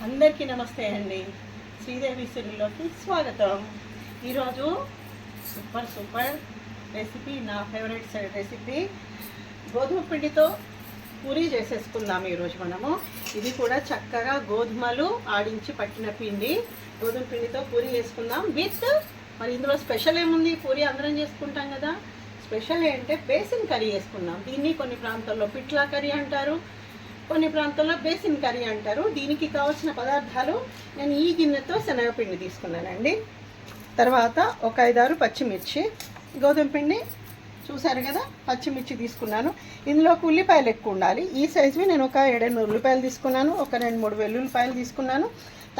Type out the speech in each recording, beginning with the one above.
అందరికీ నమస్తే అండి. శ్రీదేవి సిరిలోకి స్వాగతం. ఈరోజు సూపర్ రెసిపీ, నా ఫేవరెట్ రెసిపీ గోధుమ పిండితో పూరీ చేసేసుకుందాం ఈరోజు మనము. ఇది కూడా చక్కగా గోధుమలు ఆడించి పట్టిన పిండి, గోధుమ పిండితో పూరీ చేసుకుందాం. మరి ఇందులో స్పెషల్ ఏముంది? పూరీ అందరం చేసుకుంటాం కదా. స్పెషల్ ఏంటంటే బేసిన్ కర్రీ చేసుకుందాం. దీన్ని కొన్ని ప్రాంతాల్లో పిట్లా కర్రీ అంటారు, కొన్ని ప్రాంతాల్లో బేసిన్ కర్రీ అంటారు. దీనికి కావాల్సిన పదార్థాలు నేను ఈ గిన్నెతో శనగపిండి తీసుకున్నానండి. తర్వాత ఒక 5-6 పచ్చిమిర్చి, గోధుమ పిండి చూసారు కదా, పచ్చిమిర్చి తీసుకున్నాను. ఇందులోకి ఉల్లిపాయలు ఎక్కువ ఉండాలి. ఈ సైజువి నేను ఒక 7-8 ఉల్లిపాయలు తీసుకున్నాను, ఒక 2-3 వెల్లుల్లిపాయలు తీసుకున్నాను.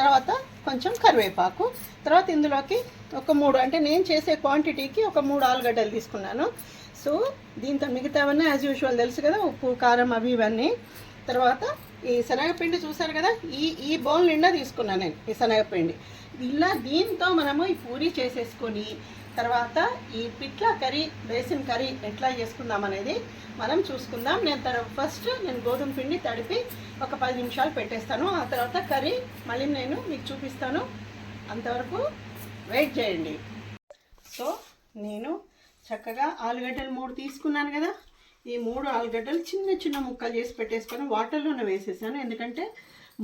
తర్వాత కొంచెం కరివేపాకు. తర్వాత ఇందులోకి ఒక 3, అంటే నేను చేసే క్వాంటిటీకి ఒక 3 ఆలుగడ్డలు తీసుకున్నాను. సో దీంతో మిగతావన్నీ యాజ్ యూజువల్ తెలుసు కదా, ఉప్పు కారం అవి ఇవన్నీ. తర్వాత ఈ శనగపిండి చూసారు కదా, ఈ బౌల్ నిండా తీసుకున్నాను నేను ఈ శనగపిండి. ఇలా దీంతో మనము ఈ పూరీ చేసేసుకొని తర్వాత ఈ పిట్లా కర్రీ, బేసిన్ కర్రీ ఎట్లా చేసుకుందాం అనేది మనం చూసుకుందాం. ఫస్ట్ నేను గోధుమ పిండి తడిపి ఒక 10 నిమిషాలు పెట్టేస్తాను. ఆ తర్వాత కర్రీ మళ్ళీ నేను మీకు చూపిస్తాను. అంతవరకు వెయిట్ చేయండి. సో నేను చక్కగా ఆలుగడ్డలు 3 తీసుకున్నాను కదా. ఈ 3 ఆలుగడ్డలు చిన్న చిన్న ముక్కలు చేసి పెట్టేసుకొని వాటర్లోనే వేసేసాను, ఎందుకంటే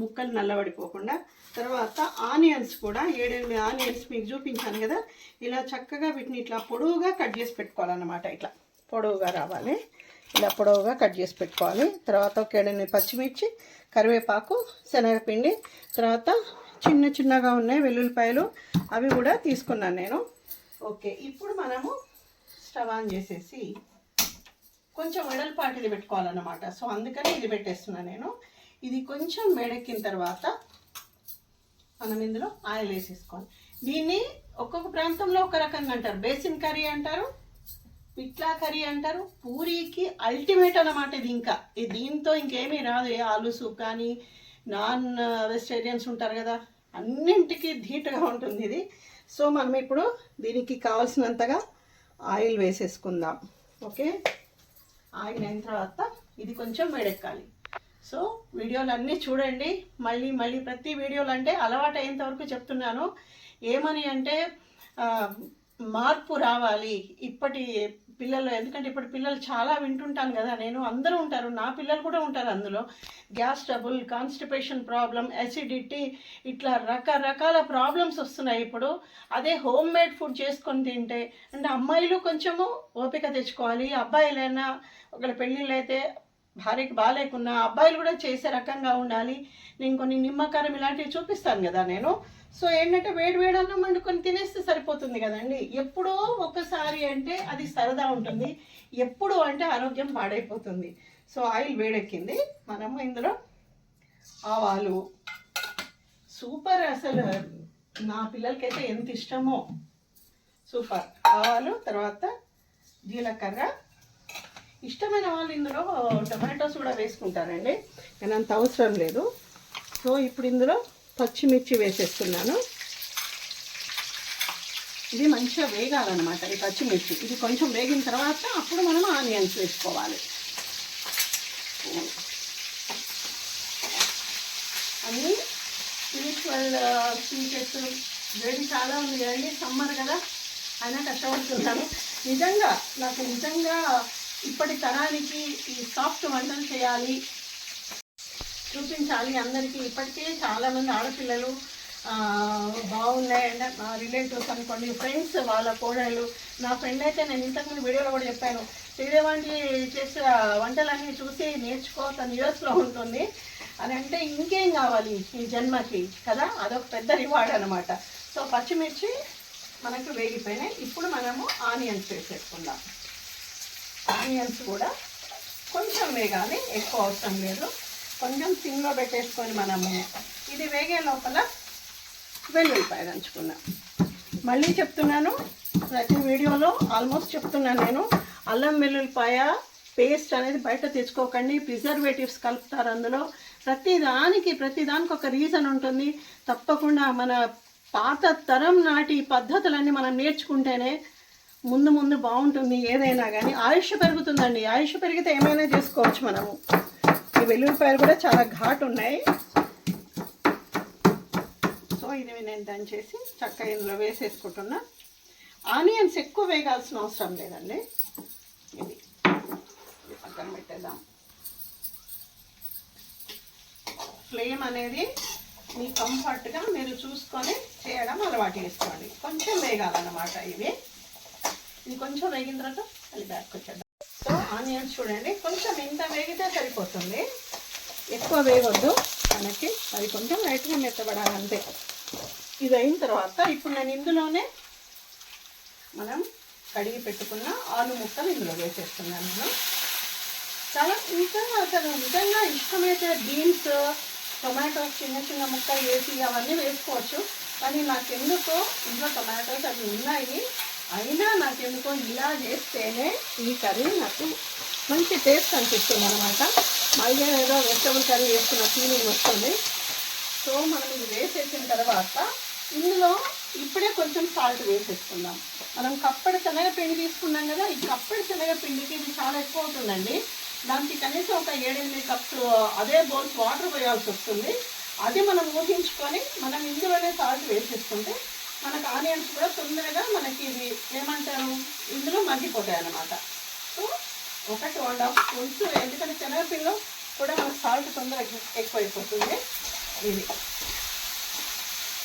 ముక్కలు నల్లబడిపోకుండా. తర్వాత ఆనియన్స్ కూడా 7-8 ఆనియన్స్ మీకు చూపించాను కదా. ఇలా చక్కగా వీటిని ఇట్లా పొడవుగా కట్ చేసి పెట్టుకోవాలన్నమాట. ఇట్లా పొడవుగా రావాలి, ఇలా పొడవుగా కట్ చేసి పెట్టుకోవాలి. తర్వాత ఒక 7-8 పచ్చిమిర్చి, కరివేపాకు, శనగపిండి, తర్వాత చిన్న చిన్నగా ఉన్నాయి వెల్లుల్లిపాయలు, అవి కూడా తీసుకున్నాను నేను. ఓకే, ఇప్పుడు మనము స్టవ్ ఆన్ చేసేసి కొంచెం వెడల్పాటిది పెట్టుకోవాలన్నమాట. సో అందుకని ఇది పెట్టేస్తున్నాను నేను. ఇది కొంచెం వేడెక్కిన తర్వాత మనం ఇందులో ఆయిల్ వేసేసుకోవాలి. దీన్ని ఒక్కొక్క ప్రాంతంలో ఒక రకంగా అంటారు. బేసిన్ కర్రీ అంటారు, పిట్లా కర్రీ అంటారు. పూరీకి అల్టిమేట్ అన్నమాట ఇది. ఇంకా దీంతో ఇంకేమీ రాదు. ఏ ఆలు సూప్ కానీ, నాన్ వెజిటేరియన్స్ ఉంటారు కదా, అన్నింటికి ధీటుగా ఉంటుంది ఇది. సో మనం ఇప్పుడు దీనికి కావాల్సినంతగా ఆయిల్ వేసేసుకుందాం. ఓకే, ఆయిల్ అయిన తర్వాత ఇది కొంచెం వేడెక్కాలి. సో వీడియోలు అన్నీ చూడండి. మళ్ళీ ప్రతి వీడియోలు అంటే అలవాటు అయ్యేంత వరకు చెప్తున్నాను. ఏమని అంటే మార్పు రావాలి ఇప్పటి పిల్లలు. ఎందుకంటే ఇప్పటి పిల్లలు చాలా వింటుంటాను కదా నేను, అందరూ ఉంటారు, నా పిల్లలు కూడా ఉంటారు అందులో. Gas trouble, constipation problem, acidity, ఇట్లా రకరకాల ప్రాబ్లమ్స్ వస్తున్నాయి ఇప్పుడు. అదే హోమ్ మేడ్ ఫుడ్ చేసుకొని తింటే, అంటే అమ్మాయిలు కొంచెము ఓపిక తెచ్చుకోవాలి. అబ్బాయిలైనా ఒకళ్ళ పెళ్ళిళ్ళు అయితే భార్యకి బాగాలేకున్నా అబ్బాయిలు కూడా చేసే రకంగా ఉండాలి. నేను కొన్ని నిమ్మకారం ఇలాంటివి చూపిస్తాను కదా నేను. సో ఏంటంటే వేడి అన్నం వండుకొని తినేస్తే సరిపోతుంది కదండి. ఎప్పుడో ఒకసారి అంటే అది సరదా ఉంటుంది, ఎప్పుడు అంటే ఆరోగ్యం పాడైపోతుంది. సో ఆయిల్ వేడెక్కింది. మనము ఇందులో ఆవాలు, సూపర్, అసలు నా పిల్లలకైతే ఎంత ఇష్టమో, సూపర్ ఆవాలు. తర్వాత జీలకర్ర. ఇష్టమైన వాళ్ళు ఇందులో టొమాటోస్ కూడా వేసుకుంటారండి, కానీ అంత అవసరం లేదు. సో ఇప్పుడు ఇందులో పచ్చిమిర్చి వేసేస్తున్నాను. ఇది మంచిగా వేగాలన్నమాట ఈ పచ్చిమిర్చి. ఇది కొంచెం వేగిన తర్వాత అప్పుడు మనం ఆనియన్స్ వేసుకోవాలి. అన్నీ స్పిరిచువల్ స్వీటెస్. వేడి చాలా ఉంది కదండి, సమ్మర్ కదా, అయినా కష్టపడుతున్నాను. నిజంగా ఇప్పటి తరానికి ఈ సాఫ్ట్ వంటలు చేయాలి, చూపించాలి అందరికీ. ఇప్పటికే చాలామంది ఆడపిల్లలు బాగున్నాయండి. మా రిలేటివ్స్ అనుకోండి, ఫ్రెండ్స్, వాళ్ళ కోడళ్ళు. నా ఫ్రెండ్ అయితే నేను ఇంతకుముందు వీడియోలో కూడా చెప్పాను, శ్రీదేవాంటి చేసే వంటలన్నీ చూసి నేర్చుకో, తను యూఎస్లో ఉంటుంది అని. అంటే ఇంకేం కావాలి ఈ జన్మకి కదా, అదొక పెద్ద రివార్డ్ అనమాట. సో పచ్చిమిర్చి మనకు వేగిపోయినాయి. ఇప్పుడు మనము ఆనియన్స్ వేసేసుకుందాం. ఆనియన్స్ కూడా కొంచెం వేగాలి, ఎక్కువ అవసరం లేదు. కొంచెం సిమ్లో పెట్టేసుకొని మనము ఇది వేగే లోపల వెల్లుల్లిపాయ దంచుకున్నాం. మళ్ళీ చెప్తున్నాను, ప్రతి వీడియోలో ఆల్మోస్ట్ చెప్తున్నాను నేను, అల్లం వెల్లుల్లిపాయ పేస్ట్ అనేది బయట తెచ్చుకోకండి. ప్రిజర్వేటివ్స్ కలుపుతారు అందులో. ప్రతిదానికి ఒక రీజన్ ఉంటుంది. తప్పకుండా మన పాత తరం నాటి పద్ధతులన్నీ మనం నేర్చుకుంటేనే ముందు బాగుంటుంది. ఏదైనా కానీ ఆయుష్ పెరుగుతుందండి. ఆయుష్ పెరిగితే ఏమైనా చేసుకోవచ్చు మనము. ఈ వెల్లుల్లిపాయలు కూడా చాలా ఘాటు ఉన్నాయి. ఇది నేను దంచేసి చక్కగా ఇందులో వేసేసుకుంటున్నా. ఆనియన్స్ ఎక్కువ వేగాల్సిన అవసరం లేదండి. ఇది పక్కన పెట్టేద్దాం. ఫ్లేమ్ అనేది మీ కంఫర్ట్గా మీరు చూసుకొని చేయడం అలవాటు చేసుకోండి. కొంచెం వేగాలన్నమాట. ఇది కొంచెం వేగిన తర్వాత అది బ్యాక్ వచ్చేద్దాం. సో ఆనియన్స్ చూడండి, కొంచెం ఇంత వేగితే సరిపోతుంది, ఎక్కువ వేగొద్దు మనకి. అది కొంచెం లైట్గా మెత్తబడాలంతే. ఇది అయిన తర్వాత ఇప్పుడు నేను ఇందులోనే మనం కడిగి పెట్టుకున్న ఆలు ముక్కలు ఇందులో వేసేస్తున్నాను. నేను చాలా ఇంకా అసలు నిజంగా ఇష్టమైతే బీన్స్, టొమాటోస్ చిన్న చిన్న ముక్కలు వేసి అవన్నీ వేసుకోవచ్చు. కానీ నాకెందుకో ఇంట్లో టొమాటోస్ అవి ఉన్నాయి, అయినా నాకెందుకో ఇలా చేస్తేనే ఈ కర్రీ నాకు మంచి టేస్ట్ అనిపిస్తుంది అనమాట. మళ్ళీ ఏదో వెజిటబుల్ కర్రీ వేసుకున్న ఫీలింగ్ వస్తుంది. సో మనం ఇది వేసేసిన తర్వాత ఇందులో ఇప్పుడే కొంచెం సాల్ట్ వేసేసుకుందాం. మనం కప్పడి శనగపిండి తీసుకున్నాం కదా, ఈ కప్పడి శనగపిండికి ఇది చాలా ఎక్కువ అవుతుందండి. దానికి కనీసం ఒక 7-8 కప్స్ అదే బౌల్స్ వాటర్ పోయాల్సి వస్తుంది. అది మనం ఊహించుకొని మనం ఇందులోనే సాల్ట్ వేసేసుకుంటే మనకు ఆనియన్స్ కూడా తొందరగా మనకి ఇది ఏమంటారు ఇందులో మగ్గిపోతాయి అన్నమాట. సో 1-1.5 స్పూన్స్, ఎందుకంటే శనగపిండిలో కూడా మనకు సాల్ట్ తొందరగా ఎక్కువైపోతుంది. ఇది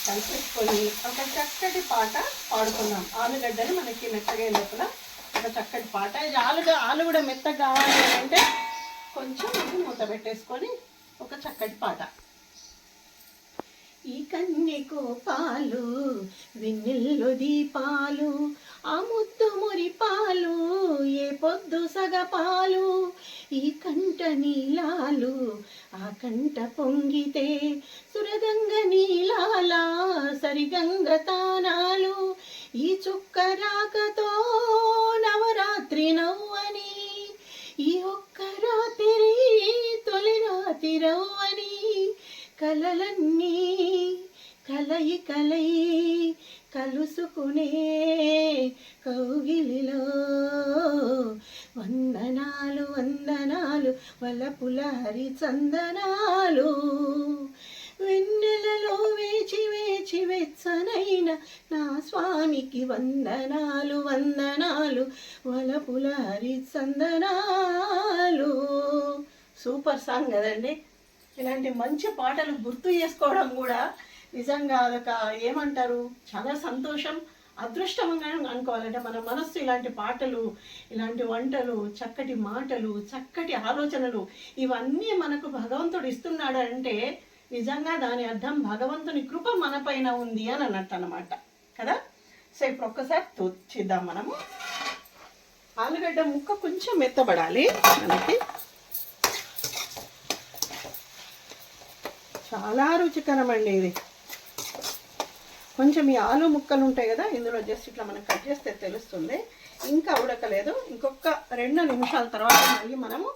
కలిపేసుకొని ఒక చక్కటి పాట పాడుకుందాం. ఆలుగడ్డని మనకి మెత్తగా లోపల ఒక చక్కటి పాట. ఇది ఆలు కూడా మెత్తగా కావాలి అంటే కొంచెం మూత పెట్టేసుకొని ఒక చక్కటి పాట. ఈ కన్నెకు పాలు వెన్నెల్లో దీపాలు, ఆ ముద్దు మురి పాలు ఏ పొద్దు సగపాలు, ఈ కంట నీలాలు ఆ కంట పొంగితే సురగంగ నీలాల సరిగంగ తానాలు, ఈ చుక్క రాకతో నవరాత్రి నవ్వని, ఈ ఒక్క రాత్రి తొలి రాత్రి రవ్వని, కలలన్నీ కలయి కలుసుకునే కౌగిలిలో వందనాలు వందనాలు వలపుల హరి చందనాలు, వెన్నెలలో వేచి వేచి వెచ్చనైన నా స్వామికి వందనాలు వందనాలు వలపుల హరి చందనాలు. సూపర్ సాంగ్ కదండి. ఇలాంటి మంచి పాటలు గుర్తు చేసుకోవడం కూడా నిజంగా అదొక ఏమంటారు చాలా సంతోషం, అదృష్టంగా అనుకోవాలంటే. మన మనస్సు ఇలాంటి పాటలు, ఇలాంటి వంటలు, చక్కటి మాటలు, చక్కటి ఆలోచనలు ఇవన్నీ మనకు భగవంతుడు ఇస్తున్నాడు అంటే నిజంగా దాని అర్థం భగవంతుని కృప మన పైన ఉంది అని అన్నట్టు అన్నమాట కదా. సో ఇప్పుడు ఒక్కసారి చూద్దాం. మనము ఆలుగడ్డ ముక్క కొంచెం మెత్తబడాలి మనకి. చాలా రుచికరం అండి ఇది. కొంచెం ఈ ఆలు ముక్కలు ఉంటాయి కదా, ఇందులో జస్ట్ ఇట్లా మనం కట్ చేస్తే తెలుస్తుంది. ఇంకా ఉడకలేదు, ఇంకొక 2 నిమిషాల తర్వాత మళ్ళీ మనము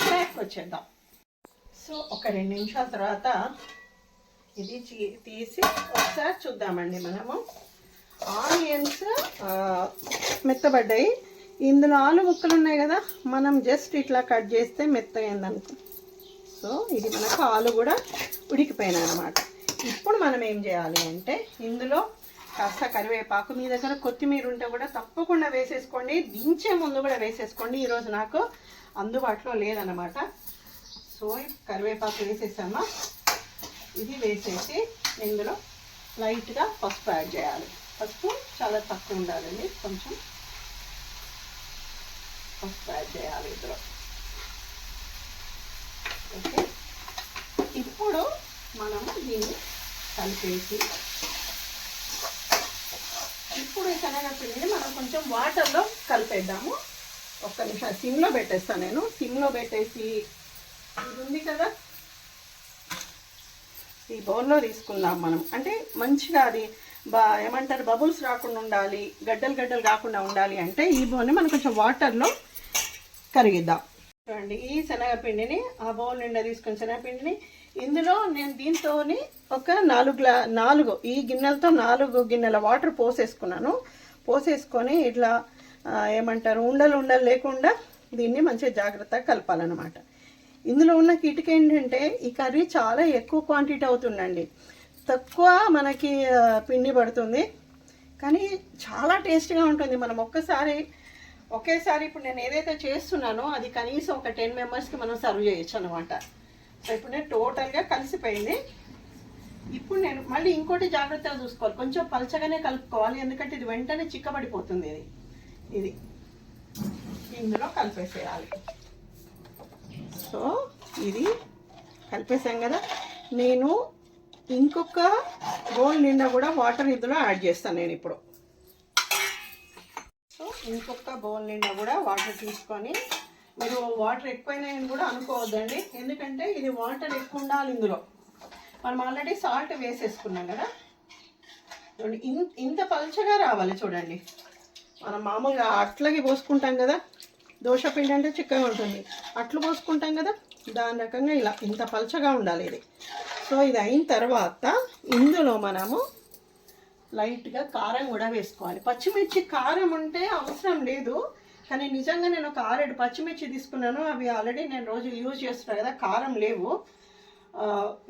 బ్యాక్ వచ్చేద్దాం. సో ఒక 2 నిమిషాల తర్వాత ఇది తీసి ఒకసారి చూద్దామండి. మనము ఆనియన్స్ మెత్తబడ్డాయి, ఇందులో ఆలు ముక్కలు ఉన్నాయి కదా, మనం జస్ట్ ఇట్లా కట్ చేస్తే మెత్తగైందనుకో. సో ఇది మనకు ఆలు కూడా ఉడికిపోయినాయి అన్నమాట. ఇప్పుడు మనం ఏం చేయాలి అంటే ఇందులో కాస్త కరివేపాకు, మీ దగ్గర కొత్తిమీర ఉంటే కూడా తప్పకుండా వేసేసుకోండి, దించే ముందు కూడా వేసేసుకోండి. ఈరోజు నాకు అందుబాటులో లేదన్నమాట. సో కరివేపాకు వేసేసామా, ఇది వేసేసి ఇందులో లైట్గా పసుపు యాడ్ చేయాలి. పసుపు చాలా తక్కువ ఉండాలండి, కొంచెం పసుపు యాడ్ చేయాలి ఇందులో. ఓకే, ఇప్పుడు మనము దీన్ని కలిపేసి ఇప్పుడు ఈ శనగపిండిని మనం కొంచెం వాటర్లో కలిపేద్దాము. ఒక్క నిమిషం సిమ్లో పెట్టేస్తాను నేను. సిమ్లో పెట్టేసి ఇది ఉంది కదా, ఈ బౌల్లో తీసుకుందాం మనం. అంటే మంచిగా అది ఏమంటారు బబుల్స్ రాకుండా ఉండాలి, గడ్డలు కాకుండా ఉండాలి అంటే ఈ బౌల్ని మనం కొంచెం వాటర్లో కరిగిద్దాం. చూడండి, ఈ శనగపిండిని ఆ బౌల్ నిండా తీసుకుని శనగపిండిని ఇందులో నేను దీంతో ఒక 4 ఈ గిన్నెలతో 4 గిన్నెల వాటర్ పోసేసుకున్నాను. పోసేసుకొని ఇట్లా ఏమంటారు ఉండలు లేకుండా దీన్ని మంచిగా జాగ్రత్తగా కలపాలన్నమాట. ఇందులో ఉన్న కిటికీ ఏంటంటే ఈ కర్రీ చాలా ఎక్కువ క్వాంటిటీ అవుతుందండి. తక్కువ మనకి పిండి పడుతుంది, కానీ చాలా టేస్టీగా ఉంటుంది. మనం ఒకేసారి ఇప్పుడు నేను ఏదైతే చేస్తున్నానో అది కనీసం ఒక 10 మెంబర్స్కి మనం సర్వ్ చేయొచ్చు అనమాట. సో ఇప్పుడు నేను టోటల్గా కలిసిపోయింది. ఇప్పుడు నేను మళ్ళీ ఇంకోటి జాగ్రత్తగా చూసుకోవాలి, కొంచెం పలచగానే కలుపుకోవాలి, ఎందుకంటే ఇది వెంటనే చిక్కబడిపోతుంది. ఇది ఇందులో కలిపేసేయాలి. సో ఇది కలిపేసాం కదా, నేను ఇంకొక బౌల్ నిండా కూడా వాటర్ ఇందులో యాడ్ చేస్తాను నేను ఇప్పుడు. సో ఇంకొక బౌల్ నిండా కూడా వాటర్ తీసుకొని, మీరు వాటర్ ఎక్కువైనాయని కూడా అనుకోవద్దండి, ఎందుకంటే ఇది వాటర్ ఎక్కువ ఉండాలి ఇందులో. మనం ఆల్రెడీ సాల్ట్ వేసేసుకున్నాం కదా, చూడండి ఇంత పలుచగా రావాలి. చూడండి మనం మామూలుగా అట్లకి పోసుకుంటాం కదా, దోశ పిండి అంటే చిక్కగా ఉంటుంది, అట్లు పోసుకుంటాం కదా, దాని రకంగా ఇలా ఇంత పలుచగా ఉండాలి ఇది. సో ఇది అయిన తర్వాత ఇందులో మనము లైట్గా కారం కూడా వేసుకోవాలి. పచ్చిమిర్చి కారం ఉంటే అవసరం లేదు, కానీ నిజంగా నేను ఒక 6-7 పచ్చిమిర్చి తీసుకున్నాను, అవి ఆల్రెడీ నేను రోజు యూజ్ చేస్తున్నాను కదా, కారం లేవు.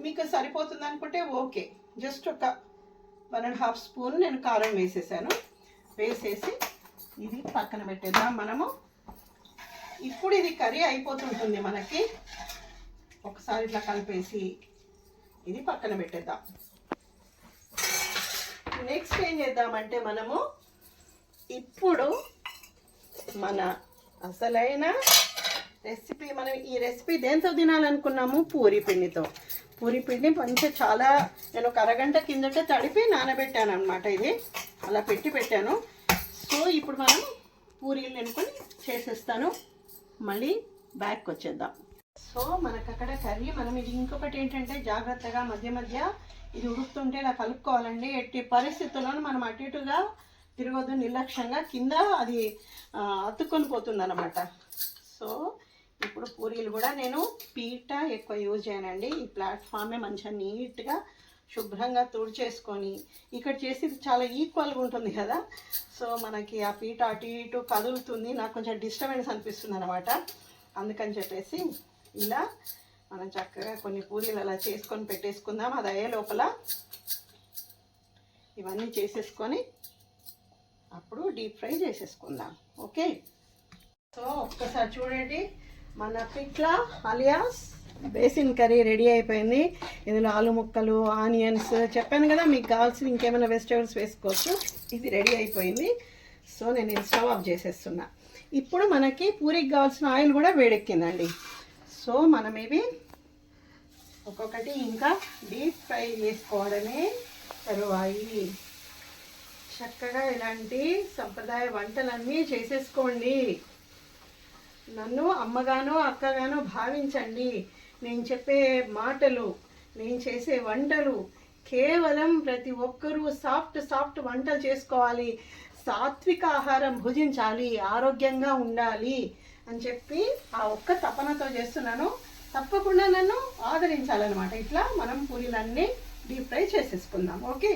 మీకు సరిపోతుంది అనుకుంటే ఓకే, జస్ట్ ఒక 1.5 స్పూన్ నేను కారం వేసేసాను. వేసేసి ఇది పక్కన పెట్టేద్దాం మనము. ఇప్పుడు ఇది కర్రీ అయిపోతుంటుంది మనకి, ఒకసారి ఇట్లా కలిపేసి ఇది పక్కన పెట్టేద్దాం. నెక్స్ట్ ఏం చేద్దామంటే మనము ఇప్పుడు మన అసలైన రెసిపీ, మనం ఈ రెసిపీ దేంతో తినాలనుకున్నాము, పూరీ పిండితో. పూరీ పిండి మంచిగా చాలా నేను ఒక అరగంట కిందట తడిపి నానబెట్టాను అనమాట, ఇది అలా పెట్టాను. సో ఇప్పుడు మనం పూరీలు నెనుకొని చేసేస్తాను, మళ్ళీ బ్యాక్ వచ్చేద్దాం. సో మనకు అక్కడ కర్రీ మనం ఇది ఇంకొకటి ఏంటంటే జాగ్రత్తగా మధ్య మధ్య ఇది ఉడుకుతుంటే ఇలా కలుపుకోవాలండి. ఎట్టి పరిస్థితుల్లోనూ మనం అటు ఇటుగా తిరగొద్దు, నిర్లక్ష్యంగా కింద అది అతుక్కొని పోతుంది అనమాట. సో ఇప్పుడు పూరీలు కూడా నేను పీట ఎక్కువ యూజ్ చేయనండి, ఈ ప్లాట్ఫామే మంచిగా నీట్గా శుభ్రంగా తుడిచేసుకొని, ఇక్కడ చేసేది చాలా ఈక్వల్గా ఉంటుంది కదా, సో మనకి ఆ పీట అటు ఇటు కదులుతుంది, నాకు కొంచెం డిస్టర్బెన్స్ అనిపిస్తుంది అనమాట. అందుకని చెప్పేసి ఇలా మనం చక్కగా కొన్ని పూరీలు అలా చేసుకొని పెట్టేసుకుందాం. అది అయ్యే లోపల ఇవన్నీ చేసేసుకొని అప్పుడు డీప్ ఫ్రై చేసేసుకుందాం. ఓకే, సో ఒక్కసారి చూడండి, మన పిట్లా అలియాస్ బేసిన్ కర్రీ రెడీ అయిపోయింది. ఇందులో ఆలు ముక్కలు, ఆనియన్స్ చెప్పాను కదా, మీకు కావాల్సిన ఇంకేమైనా వెజిటేబుల్స్ వేసుకోవచ్చు. ఇది రెడీ అయిపోయింది. సో నేను ఇది స్టవ్ ఆఫ్ చేసేస్తున్నా. ఇప్పుడు మనకి పూరికి కావాల్సిన ఆయిల్ కూడా వేడెక్కిందండి. సో మనం ఇవి ఒక్కొక్కటి ఇంకా డీప్ ఫ్రై చేసుకోవడమే తరువాయి. చక్కగా ఇలాంటి సంప్రదాయ వంటలన్నీ చేసేసుకోండి. నన్ను అమ్మగానో అక్కగానో భావించండి. నేను చెప్పే మాటలు, నేను చేసే వంటలు కేవలం ప్రతి ఒక్కరూ సాఫ్ట్ వంటలు చేసుకోవాలి, సాత్విక ఆహారం భుజించాలి, ఆరోగ్యంగా ఉండాలి అని చెప్పి ఆ ఒక్క తపనతో చేస్తున్నాను. తప్పకుండా నన్ను ఆదరించాలన్నమాట. ఇట్లా మనం పూరీలన్నీ డీప్ ఫ్రై చేసేసుకుందాం. ఓకే,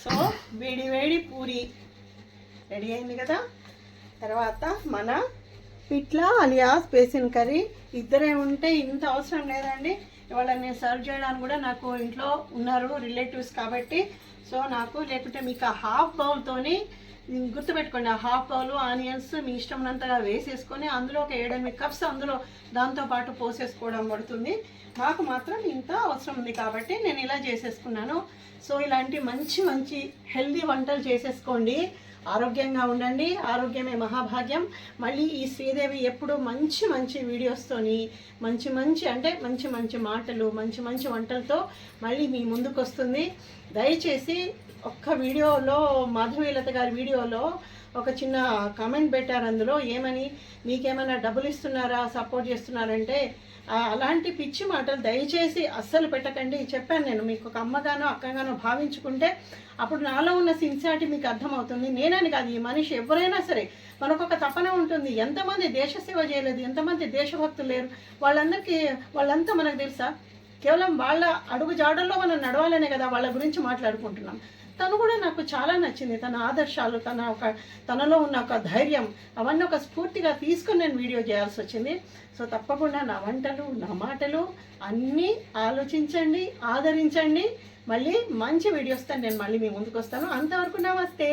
సో వేడి పూరి రెడీ అయింది కదా. తర్వాత మన పిట్లా అలియాస్ బేసిన్ కర్రీ. ఇద్దరే ఉంటే ఇంత అవసరం లేదండి. ఇవాళ నేను సర్వ్ చేయడానికి కూడా నాకు ఇంట్లో ఉన్నారు రిలేటివ్స్ కాబట్టి, సో నాకు లేకుంటే మీకు ఆ హాఫ్ బౌల్తోని గుర్తుపెట్టుకోండి, ఆ హాఫ్ బౌల్ ఆనియన్స్ మీ ఇష్టం ఉన్నంతగా వేసేసుకొని అందులో ఒక 7-8 కప్స్ అందులో దాంతోపాటు పోసేసుకోవడం పడుతుంది. నాకు మాత్రం ఇంత అవసరం ఉంది కాబట్టి నేను ఇలా చేసేసుకున్నాను. సో ఇలాంటి మంచి హెల్దీ వంటలు చేసేసుకోండి, ఆరోగ్యంగా ఉండండి. ఆరోగ్యమే మహాభాగ్యం. మళ్ళీ ఈ శ్రీదేవి ఎప్పుడు మంచి వీడియోస్తోని మంచి మాటలు మంచి వంటలతో మళ్ళీ మీ ముందుకు వస్తుంది. దయచేసి ఒక్క వీడియోలో మాధవీలత గారి వీడియోలో ఒక చిన్న కామెంట్ పెట్టారు, అందులో ఏమని, మీకేమైనా డబ్బులు ఇస్తున్నారా, సపోర్ట్ చేస్తున్నారంటే అలాంటి పిచ్చి మాటలు దయచేసి అస్సలు పెట్టకండి. చెప్పాను నేను, మీకు ఒక అమ్మగానో అక్కగానో భావించుకుంటే అప్పుడు నాలో ఉన్న సిన్సియారిటీ మీకు అర్థమవుతుంది. నేనని కాదు, ఈ మనిషి ఎవరైనా సరే మనకు ఒక తపన ఉంటుంది. ఎంతమంది దేశ సేవ చేయలేదు, ఎంతమంది దేశభక్తులు లేరు, వాళ్ళంతా మనకు తెలుసా? కేవలం వాళ్ళ అడుగు జాడల్లో మనం నడవాలనే కదా వాళ్ళ గురించి మాట్లాడుకుంటున్నాం. తను కూడా నాకు చాలా నచ్చింది. తన ఆదర్శాలు, తనలో ఉన్న ఒక ధైర్యం, అవన్నీ ఒక స్ఫూర్తిగా తీసుకొని నేను వీడియో చేయాల్సి వచ్చింది. సో తప్పకుండా నా వంటలు, నా మాటలు అన్నీ ఆలోచించండి, ఆదరించండి. మళ్ళీ మంచి వీడియోస్తో నేను మళ్ళీ మీ ముందుకు వస్తాను. అంతవరకు నమస్తే.